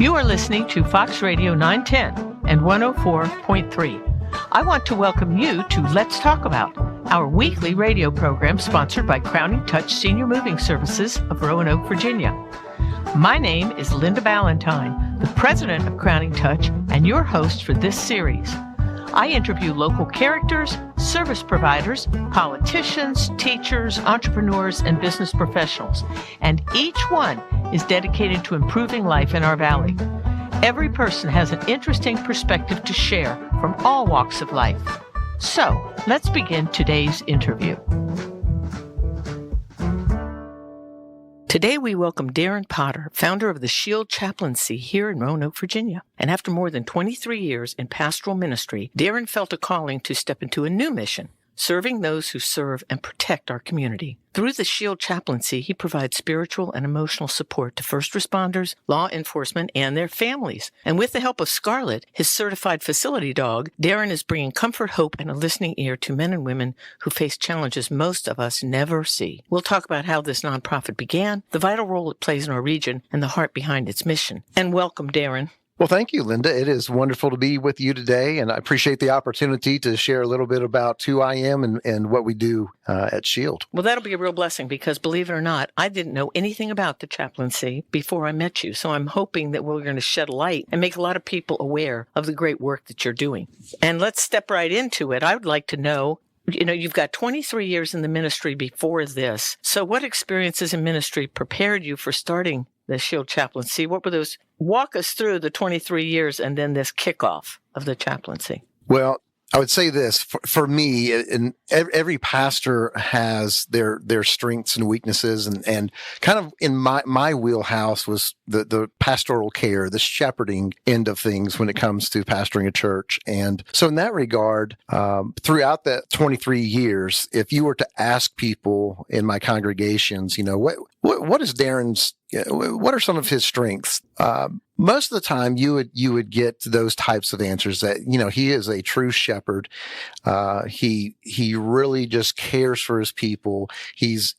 You are listening to Fox Radio 910 and 104.3. I want to welcome you to Let's Talk About, our weekly radio program sponsored by Crowning Touch Senior Moving Services of Roanoke, Virginia. My name is Linda Balentine, the president of Crowning Touch and your host for this series. I interview local characters, service providers, politicians, teachers, entrepreneurs, and business professionals, and each one is dedicated to improving life in our valley. Every person has an interesting perspective to share from all walks of life. So, let's begin today's interview. Today we welcome Darren Potter, founder of the Shield Chaplaincy here in Roanoke, Virginia. And after more than 23 years in pastoral ministry, Darren felt a calling to step into a new mission, serving those who serve and protect our community. Through the Shield Chaplaincy, he provides spiritual and emotional support to first responders, law enforcement, and their families. And with the help of Scarlett, his certified facility dog, Darren is bringing comfort, hope, and a listening ear to men and women who face challenges most of us never see. We'll talk about how this nonprofit began, the vital role it plays in our region, and the heart behind its mission. And welcome, Darren. Well, thank you, Linda. It is wonderful to be with you today, and I appreciate the opportunity to share a little bit about who I am and what we do at SHIELD. Well, that'll be a real blessing because, believe it or not, I didn't know anything about the chaplaincy before I met you. So I'm hoping that we're going to shed light and make a lot of people aware of the great work that you're doing. And let's step right into it. I would like to know, you've got 23 years in the ministry before this. So what experiences in ministry prepared you for starting the Shield Chaplaincy? What were those? Walk us through the 23 years and then this kickoff of the chaplaincy. Well, I would say this for me, and every pastor has their strengths and weaknesses, and kind of in my wheelhouse was the pastoral care, the shepherding end of things when it comes to pastoring a church. And so in that regard, throughout that 23 years, if you were to ask people in my congregations, what is Darren's, what are some of his strengths? Most of the time you would get those types of answers that, he is a true shepherd. He really just cares for his people. He's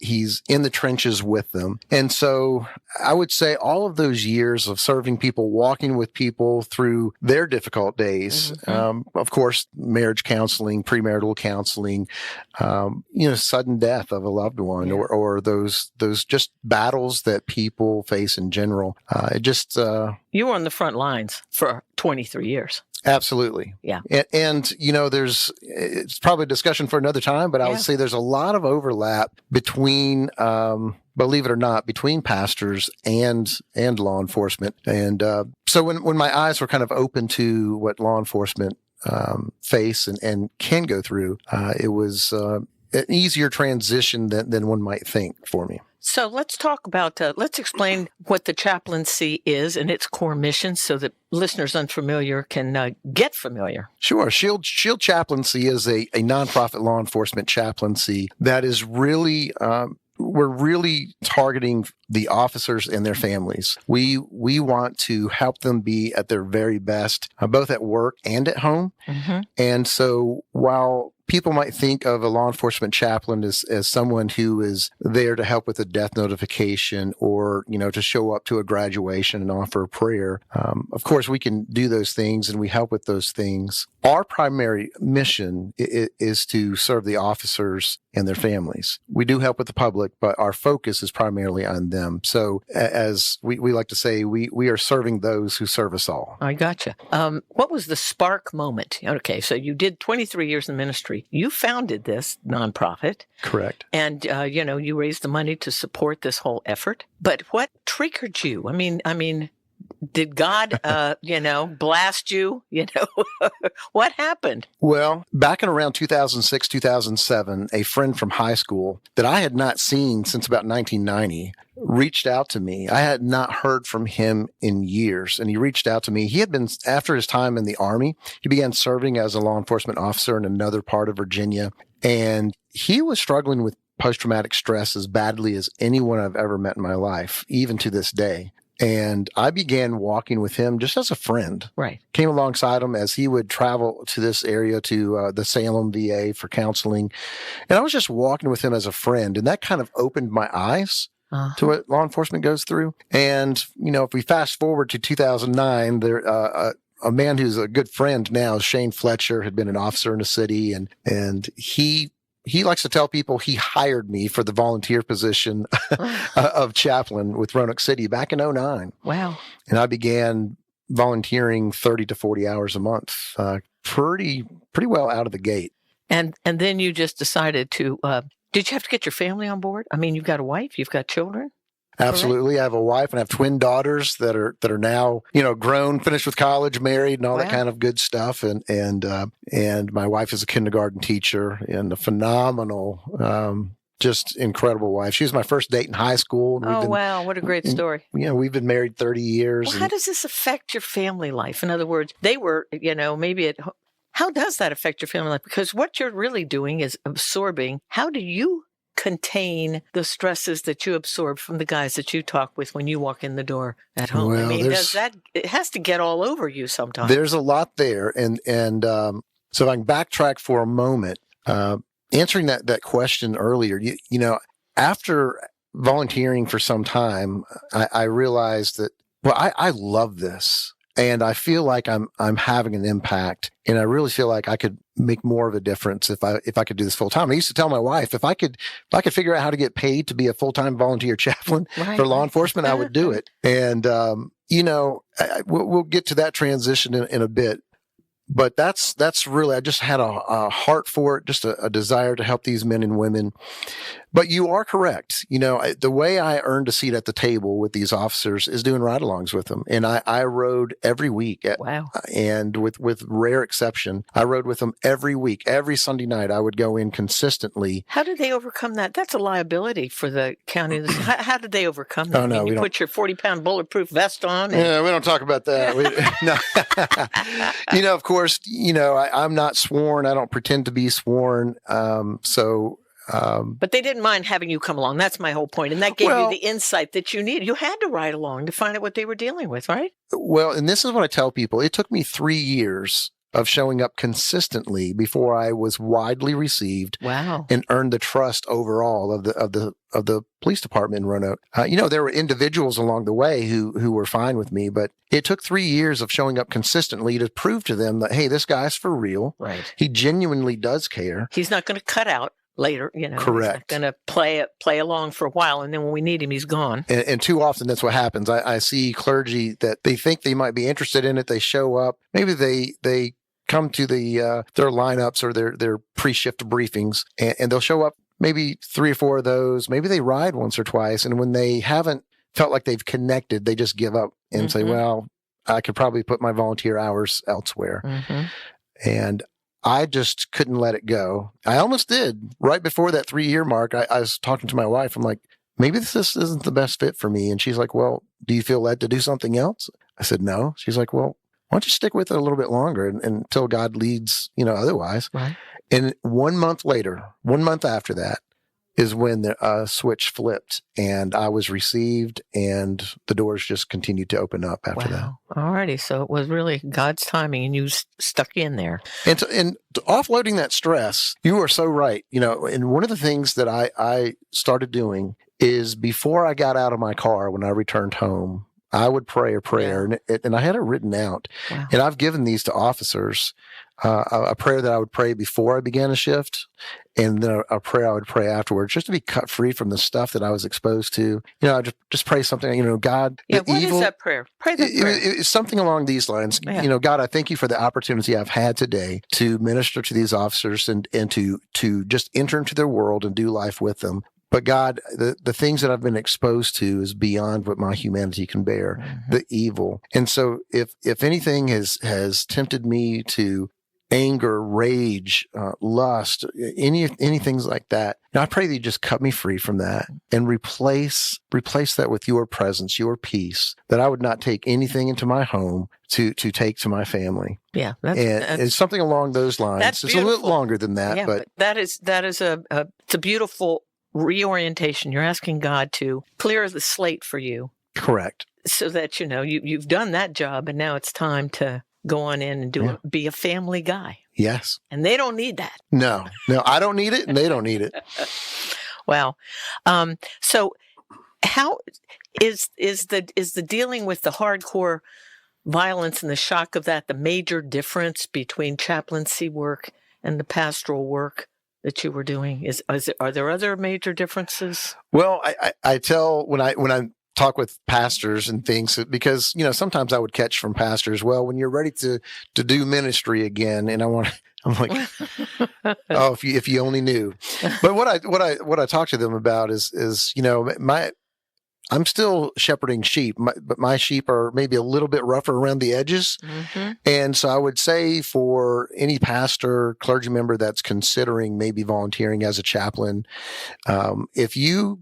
in the trenches with them. And so I would say all of those years of serving people, walking with people through their difficult days, of course, marriage counseling, premarital counseling, sudden death of a loved one, or those just battles that people face in general. You were on the front lines for 23 years. Absolutely. Yeah. And it's probably a discussion for another time, but I would say there's a lot of overlap between, believe it or not, between pastors and law enforcement. And so when my eyes were kind of open to what law enforcement face and can go through, it was an easier transition than one might think for me. So let's talk about, let's explain what the chaplaincy is and its core mission so that listeners unfamiliar can get familiar. Sure. Shield Chaplaincy is a nonprofit law enforcement chaplaincy that is really, we're really targeting the officers and their families. We want to help them be at their very best, both at work and at home. Mm-hmm. And so while people might think of a law enforcement chaplain as someone who is there to help with a death notification or, to show up to a graduation and offer a prayer. Of course, we can do those things and we help with those things. Our primary mission is to serve the officers and their families. We do help with the public, but our focus is primarily on them. So as we like to say, we are serving those who serve us all. I gotcha. What was the spark moment? Okay, so you did 23 years in ministry. You founded this nonprofit. Correct. And, you raised the money to support this whole effort. But what triggered you? I mean, did God, blast you? What happened? Well, back in around 2006, 2007, a friend from high school that I had not seen since about 1990 reached out to me. I had not heard from him in years, and he reached out to me. He had been, after his time in the Army, he began serving as a law enforcement officer in another part of Virginia, and he was struggling with post-traumatic stress as badly as anyone I've ever met in my life, even to this day. And I began walking with him just as a friend. Right. Came alongside him as he would travel to this area, to the Salem VA for counseling. And I was just walking with him as a friend. And that kind of opened my eyes to what law enforcement goes through. And, if we fast forward to 2009, there, a man who's a good friend now, Shane Fletcher, had been an officer in the city, and he likes to tell people he hired me for the volunteer position of chaplain with Roanoke City back in 2009. Wow. And I began volunteering 30 to 40 hours a month, pretty well out of the gate. And then you just decided to, did you have to get your family on board? I mean, you've got a wife, you've got children. Absolutely. I have a wife and I have twin daughters that are now, grown, finished with college, married, and all that kind of good stuff. And my wife is a kindergarten teacher and a phenomenal, just incredible wife. She was my first date in high school. Wow. What a great story. We've been married 30 years. Well, how does this affect your family life? In other words, they were, maybe at home. How does that affect your family life? Because what you're really doing is absorbing. How do you contain the stresses that you absorb from the guys that you talk with when you walk in the door at home? Well, I mean, it has to get all over you sometimes. There's a lot there. And so if I can backtrack for a moment, answering that question earlier, after volunteering for some time, I realized that, I love this. And I feel like I'm having an impact, and I really feel like I could make more of a difference if I could do this full time. I used to tell my wife, if I could figure out how to get paid to be a full-time volunteer chaplain for law enforcement, I would do it. And we'll get to that transition in a bit. But that's really, I just had a heart for it, just a desire to help these men and women. But you are correct. The way I earned a seat at the table with these officers is doing ride-alongs with them. And I rode every week. Wow. And with rare exception, I rode with them every week. Every Sunday night, I would go in consistently. How did they overcome that? That's a liability for the county. How did they overcome that? Oh, no, you put your 40-pound bulletproof vest on? Yeah, we don't talk about that. No. Of course, I'm not sworn. I don't pretend to be sworn. But they didn't mind having you come along. That's my whole point. And that gave you the insight that you needed. You had to ride along to find out what they were dealing with, right? Well, and this is what I tell people. It took me 3 years of showing up consistently before I was widely received. Wow. And earned the trust overall of the police department in Roanoke. There were individuals along the way who were fine with me, but it took 3 years of showing up consistently to prove to them that, hey, this guy's for real. Right. He genuinely does care. He's not going to cut out later, Correct. He's not going to play along for a while, and then when we need him, he's gone. And too often that's what happens. I see clergy that they think they might be interested in it. They show up. Maybe they come to their lineups or their pre-shift briefings, and they'll show up maybe 3 or 4 of those. Maybe they ride once or twice, and when they haven't felt like they've connected, they just give up and say, well, I could probably put my volunteer hours elsewhere. Mm-hmm. And I just couldn't let it go. I almost did. Right before that 3-year mark, I was talking to my wife. I'm like, maybe this isn't the best fit for me. And she's like, well, do you feel led to do something else? I said, no. She's like, well, why don't you stick with it a little bit longer until God leads, otherwise. Right. And 1 month after that is when the switch flipped and I was received and the doors just continued to open up after that. All righty. So it was really God's timing and you stuck in there. And offloading that stress, you are so right. And one of the things that I started doing is before I got out of my car when I returned home, I would pray a prayer, and I had it written out. Wow. And I've given these to officers, a prayer that I would pray before I began a shift, and then a prayer I would pray afterwards, just to be cut free from the stuff that I was exposed to. I just pray something, God. Yeah, what is that prayer? Pray that prayer. It's something along these lines. Yeah. God, I thank you for the opportunity I've had today to minister to these officers and to just enter into their world and do life with them. But God, the things that I've been exposed to is beyond what my humanity can bear, the evil. And so if anything has tempted me to anger, rage, lust, any things like that, I pray that you just cut me free from that and replace that with your presence, your peace, that I would not take anything into my home to take to my family. Yeah. It's something along those lines. It's a little longer than that. But that is it's a beautiful reorientation. You're asking God to clear the slate for you. Correct. So that, you've done that job and now it's time to go on in and be a family guy. Yes. And they don't need that. No, I don't need it and they don't need it. Wow. So How is the dealing with the hardcore violence and the shock of that the major difference between chaplaincy work and the pastoral work that you were doing? Are there other major differences? Well, I tell when I talk with pastors and things, because sometimes I would catch from pastors, well, when you're ready to do ministry again, and I'm like, oh, if you only knew. But what I talk to them about is I'm still shepherding sheep, but my sheep are maybe a little bit rougher around the edges. Mm-hmm. And so I would say for any pastor, clergy member that's considering maybe volunteering as a chaplain, if you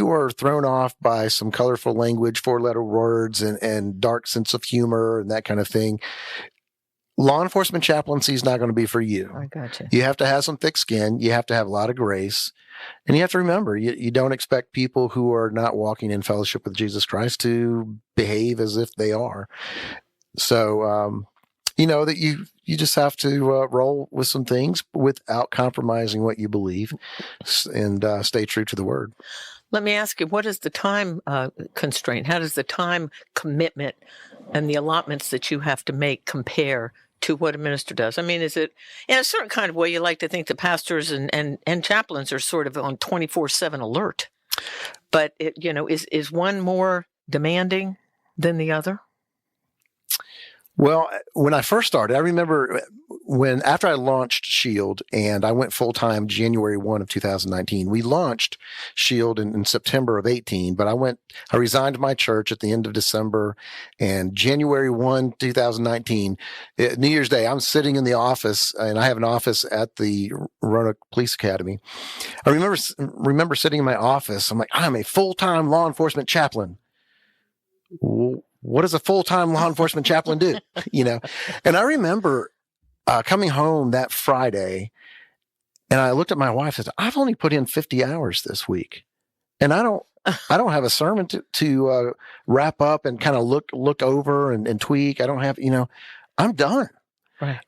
are thrown off by some colorful language, 4-letter words, and dark sense of humor and that kind of thing, law enforcement chaplaincy is not going to be for you. I gotcha. You have to have some thick skin. You have to have a lot of grace. And you have to remember, you don't expect people who are not walking in fellowship with Jesus Christ to behave as if they are. So, that you just have to roll with some things without compromising what you believe and stay true to the word. Let me ask you, what is the time constraint? How does the time commitment and the allotments that you have to make compare to what a minister does? I mean, is it in a certain kind of way? You like to think that pastors and chaplains are sort of on 24/7 alert, but is one more demanding than the other? Well, when I first started, I remember after I launched Shield and I went full time January 1 of 2019, we launched Shield in September of 18, but I resigned my church at the end of December, and January 1, 2019, New Year's Day, I'm sitting in the office, and I have an office at the Roanoke Police Academy. I remember sitting in my office. I'm like, I'm a full-time law enforcement chaplain. What does a full-time law enforcement chaplain do? And I remember coming home that Friday, and I looked at my wife and said, I've only put in 50 hours this week, and I don't have a sermon to wrap up and kind of look over and tweak. I don't have, I'm done. Right.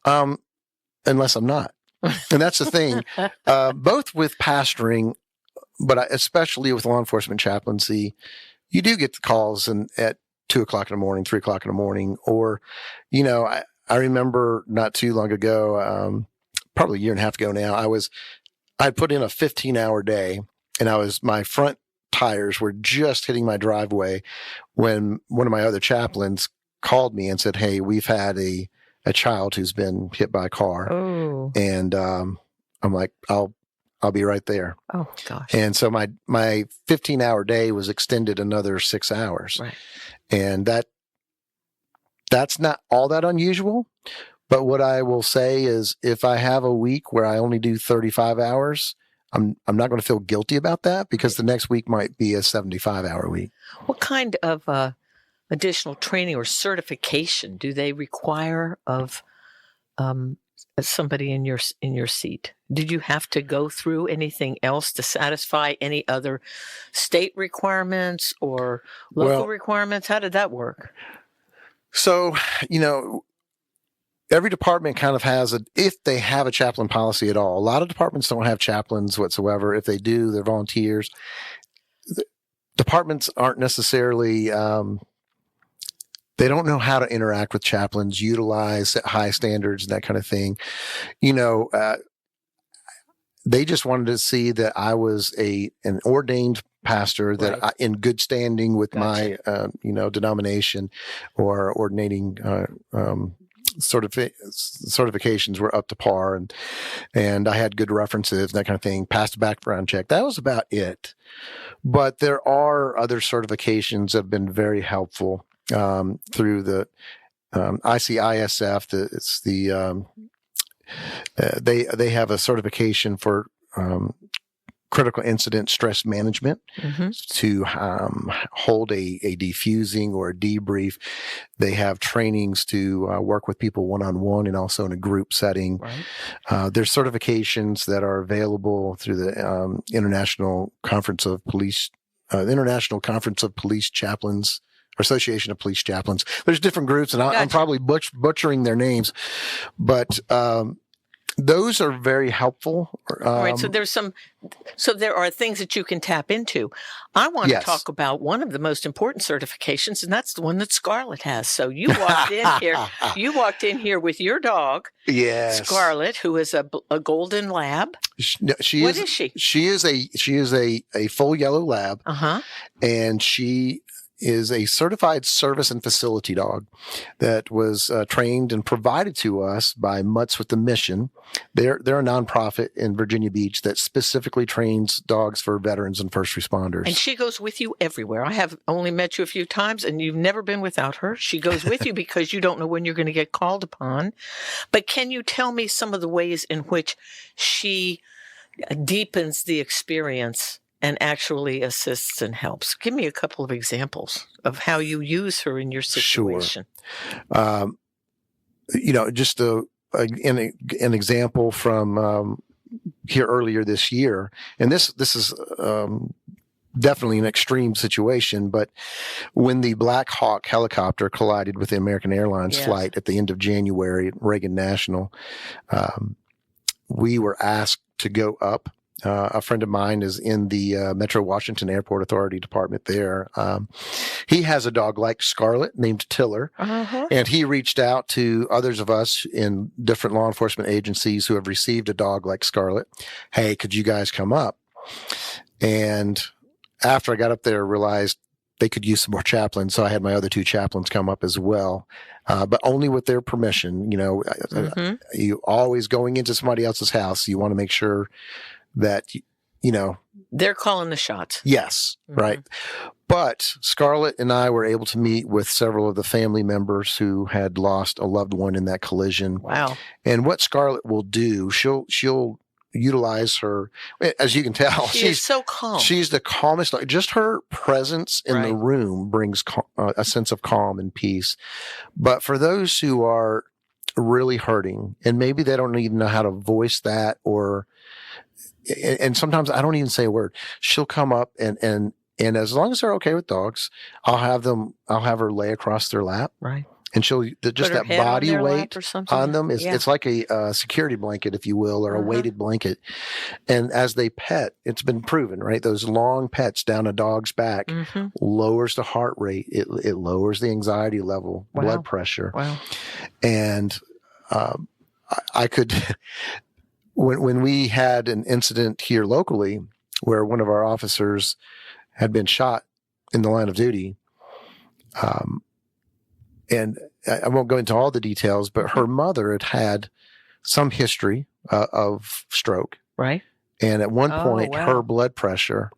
Unless I'm not. And that's the thing, both with pastoring, but especially with law enforcement chaplaincy, you do get the calls at 2:00 in the morning, 3:00 in the morning, or, I remember not too long ago, probably a year and a half ago now, I'd put in a 15-hour day, and my front tires were just hitting my driveway when one of my other chaplains called me and said, hey, we've had a child who's been hit by a car. Oh. And, I'm like, I'll be right there. Oh gosh. And so my 15-hour day was extended another 6 hours. Right. And that's not all that unusual. But what I will say is, if I have a week where I only do 35 hours, I'm not going to feel guilty about that, because the next week might be a 75-hour week. What kind of additional training or certification do they require of somebody in your seat? Did you have to go through anything else to satisfy any other state requirements or local requirements? How did that work? So, every department kind of has if they have a chaplain policy at all. A lot of departments don't have chaplains whatsoever. If they do, they're volunteers. Departments aren't necessarily, they don't know how to interact with chaplains, utilize high standards and that kind of thing. They just wanted to see that I was an ordained pastor, that Right. in good standing with Gotcha. my, denomination, or ordinating certifications were up to par, and I had good references and that kind of thing. Passed a background check. That was about it. But there are other certifications that have been very helpful through the ICISF. It's the they have a certification for critical incident stress management, Mm-hmm. to hold a defusing or a debrief. They have trainings to work with people one-on-one and also in a group setting. Right. There's certifications that are available through the International Conference of Police Chaplains, or Association of Police Chaplains. There's different groups, and I'm Gotcha. probably butchering their names, but Those are very helpful. All right. So there are things that you can tap into. I want Yes. to talk about one of the most important certifications, and that's the one that Scarlett has. So you walked in here. You walked in here with your dog, Yes. Scarlett, who is a golden lab. What is she? She is a full yellow lab, and she is a certified service and facility dog that was trained and provided to us by Mutts with the Mission. They're a nonprofit in Virginia Beach that specifically trains dogs for veterans and first responders. And she goes with you everywhere. I have only met you a few times, and you've never been without her. She goes with you because you don't know when you're going to get called upon. But can you tell me some of the ways in which she deepens the experience and actually assists and helps? Give me a couple of examples of how you use her in your situation. Sure. Just an example from here earlier this year, and this is definitely an extreme situation, but when the Black Hawk helicopter collided with the American Airlines flight at the end of January at Reagan National, we were asked to go up. A friend of mine is in the Metro Washington Airport Authority Department there. He has a dog like Scarlett named Tiller, and he reached out to others of us in different law enforcement agencies who have received a dog like Scarlett. Hey, could you guys come up? And after I got up there, I realized they could use some more chaplains. So I had my other two chaplains come up as well, but only with their permission. You always going into somebody else's house, you want to make sure that, they're calling the shots. Yes. Right. But Scarlett and I were able to meet with several of the family members who had lost a loved one in that collision. Wow. And what Scarlett will do, she'll utilize her, as you can tell, she's so calm. She's the calmest. Just her presence in the room brings a sense of calm and peace. But for those who are really hurting, and maybe they don't even know how to voice that, and sometimes I don't even say a word, she'll come up and as long as they're okay with dogs, I'll have her lay across their lap. Right. And she'll just that body weight on them is it's like a security blanket, if you will, or a weighted blanket. And as they pet, it's been proven, right? Those long pets down a dog's back lowers the heart rate. It lowers the anxiety level, blood pressure. Wow. And I could, when we had an incident here locally where one of our officers had been shot in the line of duty, and I won't go into all the details, but her mother had some history of stroke. Right. And at one point, her blood pressure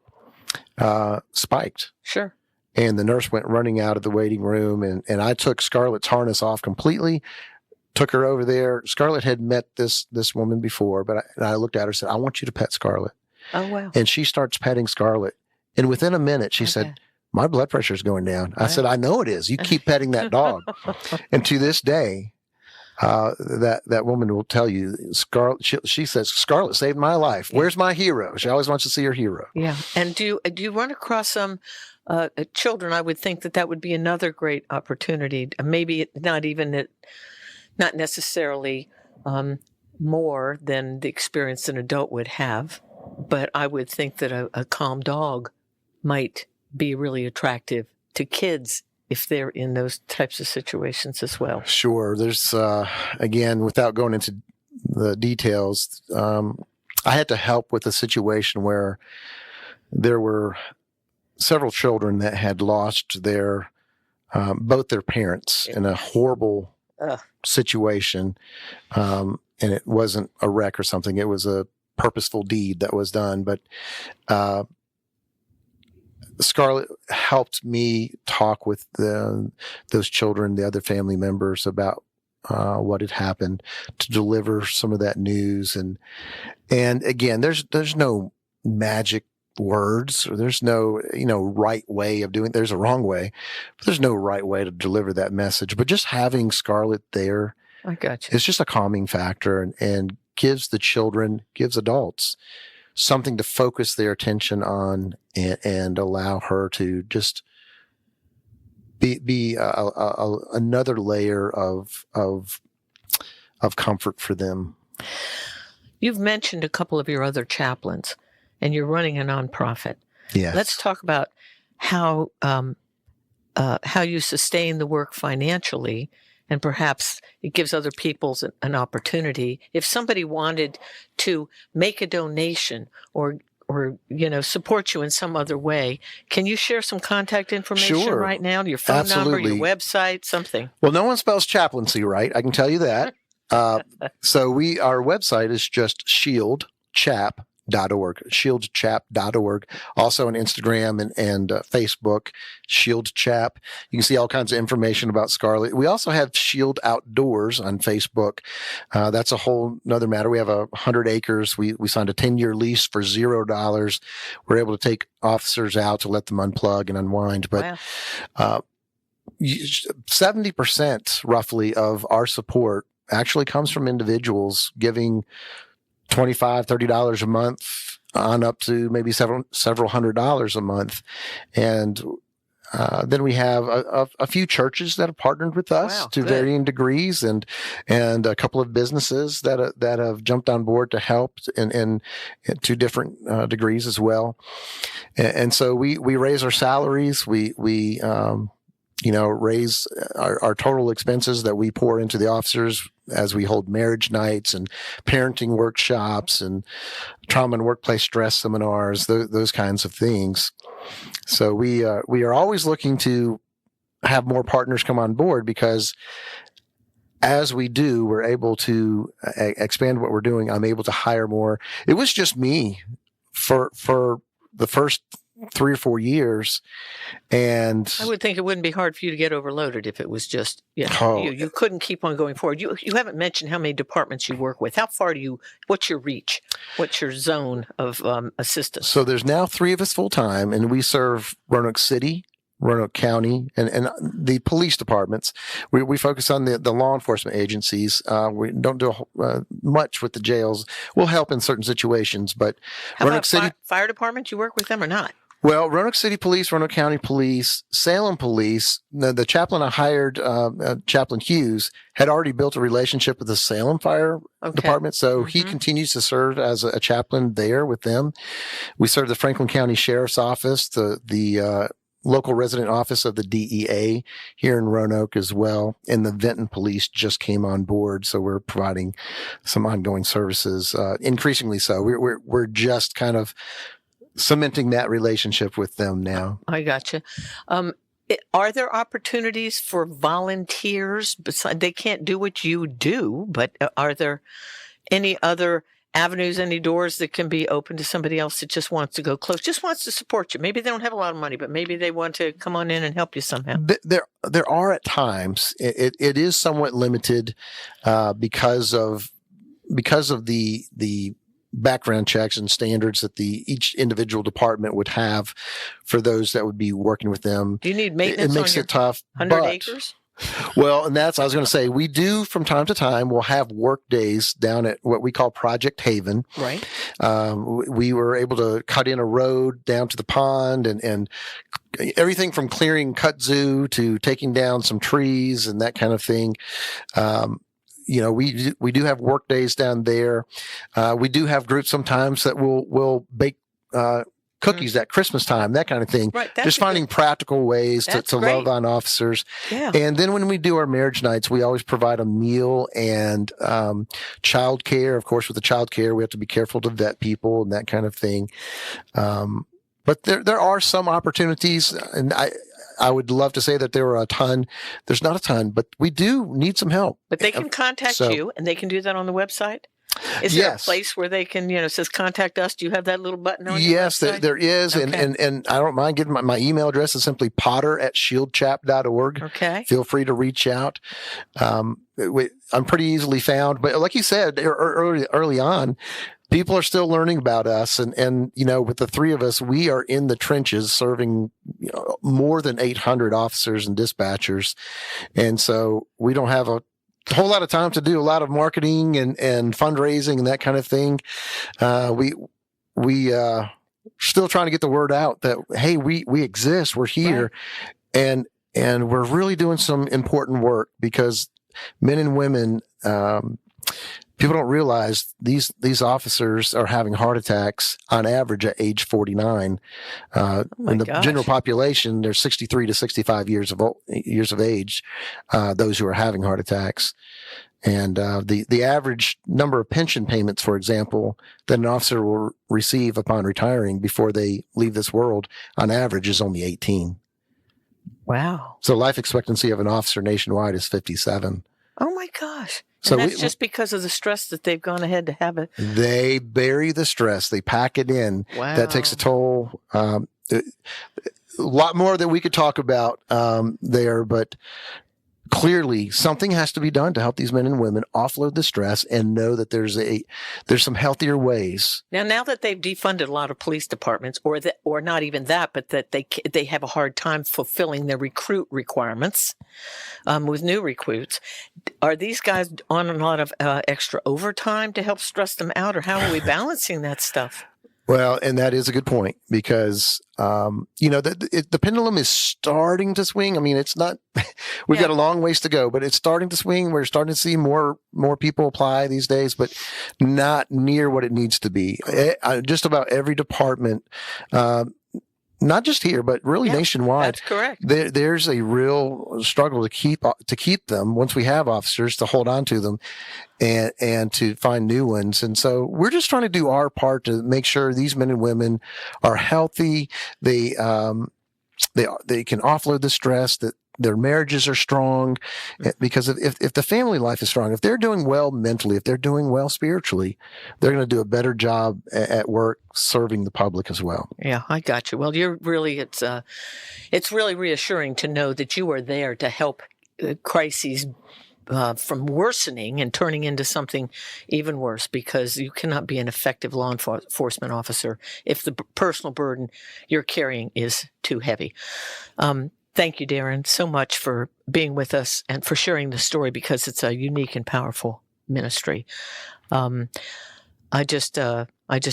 spiked. Sure. And the nurse went running out of the waiting room, and I took Scarlett's harness off completely, took her over there. Scarlett had met this woman before, but I looked at her and said, I want you to pet Scarlett. Oh, wow. And she starts petting Scarlett. And within a minute, she said, my blood pressure is going down. I said, I know it is. You keep petting that dog. And to this day, that woman will tell you, Scarlett, she says, Scarlett saved my life. Where's my hero? She always wants to see her hero. Yeah. And do you run across some children? I would think that would be another great opportunity. Maybe not necessarily more than the experience an adult would have, but I would think that a calm dog might be really attractive to kids if they're in those types of situations as well. Sure. There's, again, without going into the details, I had to help with a situation where there were several children that had lost both their parents in a horrible situation. And it wasn't a wreck or something. It was a purposeful deed that was done. But, Scarlett helped me talk with those children, the other family members, about what had happened, to deliver some of that news. And again, there's no magic words, or there's no right way of doing it. There's a wrong way, but there's no right way to deliver that message. But just having Scarlett there, I got you, it's just a calming factor, and gives adults something to focus their attention on, and allow her to just be another layer of comfort for them. You've mentioned a couple of your other chaplains, and you're running a nonprofit. Yes. Let's talk about how you sustain the work financially, and perhaps it gives other people an opportunity. If somebody wanted to make a donation or support you in some other way, can you share some contact information Sure. right now? Your phone number, your website, something. Well, no one spells chaplaincy right. I can tell you that. So our website is just shieldchap.org, shieldchap.org. Also on Instagram and Facebook, Shield Chap. You can see all kinds of information about Scarlet. We also have Shield Outdoors on Facebook. That's a whole nother matter. We have 100 acres. We signed a 10-year lease for $0. We're able to take officers out to let them unplug and unwind. But 70% roughly of our support actually comes from individuals giving $25, $30 a month on up to maybe several $100s a month. And then we have a few churches that have partnered with us to varying degrees, and a couple of businesses that have jumped on board to help and to different degrees as well. And so we raise our salaries. We raise our total expenses that we pour into the officers as we hold marriage nights and parenting workshops and trauma and workplace stress seminars, those kinds of things. So we are always looking to have more partners come on board, because as we do, we're able to expand what we're doing. I'm able to hire more. It was just me for the first 3 or 4 years, and I would think it wouldn't be hard for you to get overloaded if it was just you couldn't keep on going forward. You haven't mentioned how many departments you work with. How far what's your reach? What's your zone of assistance? So there's now 3 of us full time, and we serve Roanoke City, Roanoke County, and the police departments. We focus on the law enforcement agencies. We don't do much with the jails. We'll help in certain situations, but how Roanoke City fire department, you work with them or not? Well, Roanoke City Police, Roanoke County Police, Salem Police, the chaplain I hired, Chaplain Hughes, had already built a relationship with the Salem Fire Department, so he continues to serve as a chaplain there with them. We serve the Franklin County Sheriff's Office, the local resident office of the DEA here in Roanoke as well, and the Vinton Police just came on board, so we're providing some ongoing services, increasingly so. We're just kind of cementing that relationship with them now. I gotcha. Are there opportunities for volunteers? Besides, they can't do what you do, but are there any other avenues, any doors that can be open to somebody else that just wants to go close, just wants to support you? Maybe they don't have a lot of money, but maybe they want to come on in and help you somehow. There are at times. It is somewhat limited because of the background checks and standards that each individual department would have for those that would be working with them. Do you need maintenance? It makes it tough. 100 acres? Well, and I was going to say, we do from time to time, we'll have work days down at what we call Project Haven. Right. We were able to cut in a road down to the pond and everything from clearing kudzu to taking down some trees and that kind of thing. We do have work days down there. We do have groups sometimes that will bake cookies at Christmas time, that kind of thing. Right, just finding practical ways to love on officers. Yeah. And then when we do our marriage nights, we always provide a meal and child care. Of course, with the child care, we have to be careful to vet people and that kind of thing. But there are some opportunities, and I would love to say that there are a ton. There's not a ton, but we do need some help. But they can contact you, and they can do that on the website? Is there a place where they can, it says contact us? Do you have that little button on your website? Yes, there is. Okay. And I don't mind giving my email address is simply potter@shieldchap.org. Okay. Feel free to reach out. I'm pretty easily found, but like you said, early on, people are still learning about us. And with the 3 of us, we are in the trenches serving more than 800 officers and dispatchers. And so we don't have a whole lot of time to do a lot of marketing and fundraising and that kind of thing. We still trying to get the word out that, hey, we exist, we're here. Right. And we're really doing some important work, because men and women, people don't realize these officers are having heart attacks on average at age 49. In the general population, they're 63 to 65 years of age, those who are having heart attacks. And the average number of pension payments, for example, that an officer will receive upon retiring before they leave this world, on average, is only 18. Wow. So life expectancy of an officer nationwide is 57. Oh, my gosh. So and that's just because of the stress that they've gone ahead to have it. They bury the stress. They pack it in. Wow. That takes a toll. A lot more that we could talk about there, but clearly something has to be done to help these men and women offload the stress and know that there's some healthier ways. Now that they've defunded a lot of police departments, or not even that, but that they have a hard time fulfilling their recruit requirements with new recruits, are these guys on a lot of extra overtime to help stress them out, or how are we balancing that stuff? Well, and that is a good point because, the pendulum is starting to swing. I mean, it's not, we've got a long ways to go, but it's starting to swing. We're starting to see more people apply these days, but not near what it needs to be. Just about every department, not just here, but really nationwide. That's correct. There's a real struggle to keep them once we have officers, to hold on to them and to find new ones. And so we're just trying to do our part to make sure these men and women are healthy. They can offload the stress, that their marriages are strong, because if the family life is strong, if they're doing well mentally, if they're doing well spiritually, they're going to do a better job at work serving the public as well. Yeah, I got you. Well, it's really reassuring to know that you are there to help crises from worsening and turning into something even worse, because you cannot be an effective law enforcement officer if the personal burden you're carrying is too heavy. Thank you, Darren, so much for being with us and for sharing the story, because it's a unique and powerful ministry. I just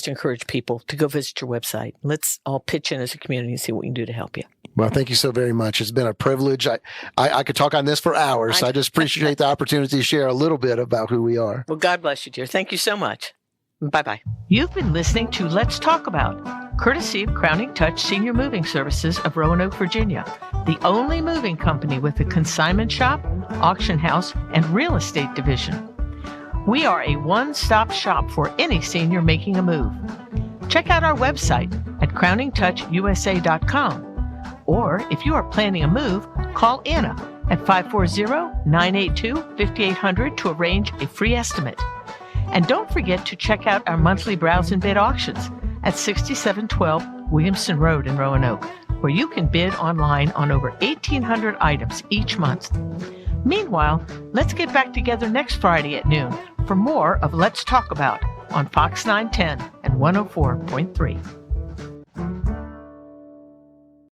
encourage people to go visit your website. Let's all pitch in as a community and see what we can do to help you. Well, thank you so very much. It's been a privilege. I could talk on this for hours. So I just appreciate the opportunity to share a little bit about who we are. Well, God bless you, dear. Thank you so much. Bye-bye. You've been listening to Let's Talk About, courtesy of Crowning Touch Senior Moving Services of Roanoke, Virginia, the only moving company with a consignment shop, auction house, and real estate division. We are a one-stop shop for any senior making a move. Check out our website at crowningtouchusa.com. Or if you are planning a move, call Anna at 540-982-5800 to arrange a free estimate. And don't forget to check out our monthly browse and bid auctions at 6712 Williamson Road in Roanoke, where you can bid online on over 1,800 items each month. Meanwhile, let's get back together next Friday at noon for more of Let's Talk About on Fox 910 and 104.3.